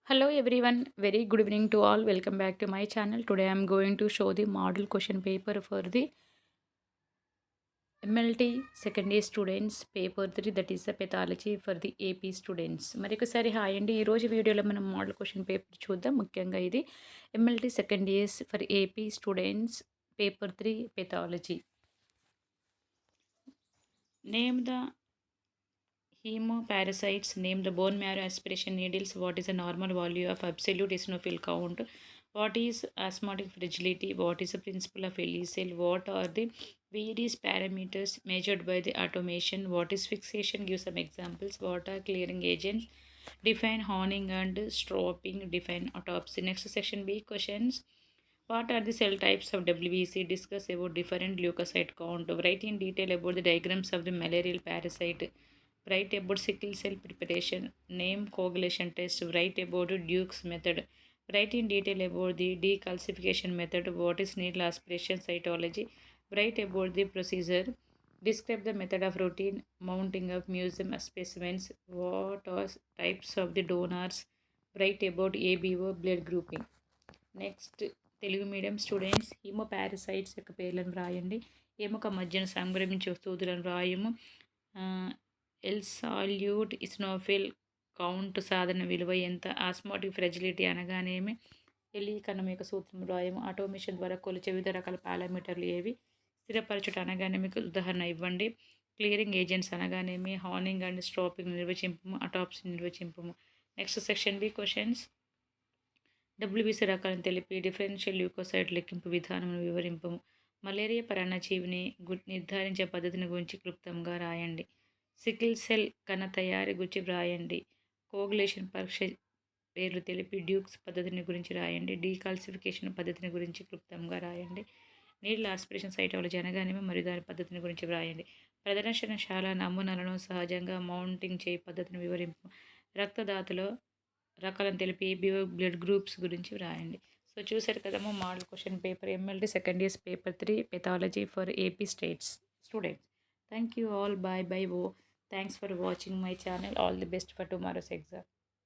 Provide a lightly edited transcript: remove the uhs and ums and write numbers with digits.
Hello everyone, very good evening to all. Welcome back to my channel. Today I am going to show the model question paper for the MLT second year students paper 3, that is the pathology for the AP students. మరొకసారి hi అండి. ఈరోజు వీడియోలో మనం model question paper చూద్దాం. ముఖ్యంగా ఇది MLT second years for AP students paper 3 pathology. Name the hemoparasites. Name the bone marrow aspiration needles. What is the normal value of absolute eosinophil count? What is osmotic fragility? What is the principle of Ellisel? What are the various parameters measured by the automation? What is fixation? Give some examples. What are clearing agents? Define honing and stropping. Define autopsy. Next section B questions. What are the cell types of WBC? Discuss about different leukocyte count. Write in detail about the diagrams of the malarial parasite. Write about sickle cell preparation. Name coagulation test. Write about Duke's method. Write in detail about the decalcification method. What is needle aspiration cytology? Write about the procedure. Describe the method of routine mounting of museum specimens. What are types of the donors? Write about ABO blood grouping. Next Telugu medium students haemoparasites యొక్క పేర్లను రాయండి. ఎముక మధ్యన సంక్రమించే సూదులను రాయము. ఎల్సాల్యూట్ eosinophil count సాధారణ విలువ ఎంత? Osmotic fragility అనగానేమి? ఎలీకణం యొక్క సూత్రం రాయము. ఆటోమేషన్ ద్వారా కొలిచే వివిధ రకాల పారామీటర్లు ఏవి? స్థిరపరచుట అనగానే మీకు ఉదాహరణ ఇవ్వండి. క్లియరింగ్ ఏజెంట్స్ అనగానేమి? హార్నింగ్ అండ్ స్ట్రాపింగ్ నిర్వచింపము. అటాప్సీ నిర్వచింపము. Next section B questions. WBC రకాలను తెలిపి డిఫరెన్షియల్ ల్యూకోసైట్ లెక్కింపు విధానమును వివరింపము. మలేరియా పరాన్నజీవిని నిర్ధారించే పద్ధతిని గురించి క్లుప్తంగా రాయండి. సికిల్ సెల్ కణ తయారీ గురించి వ్రాయండి. కోగులేషన్ పరీక్ష పేర్లు తెలిపి డ్యూక్స్ పద్ధతిని గురించి రాయండి. డీకాల్సిఫికేషన్ పద్ధతిని గురించి క్లుప్తంగా రాయండి. నీళ్ళ ఆస్పిరేషన్ సైటాలజీ అనగానేమి మరియు దాని పద్ధతిని గురించి వ్రాయండి. ప్రదర్శనశాల నమూనాలను సహజంగా మౌంటింగ్ చేయి పద్ధతిని వివరింపు. రక్తదాతలో రకాలను తెలిపి ఏబీఓ బ్లడ్ గ్రూప్స్ గురించి వ్రాయండి. సో చూసారు కదమ్మా model question paper MLT second years paper 3 pathology for AP states students. Thank you all. Bye bye. Thanks for watching my channel. All the best for tomorrow's exam.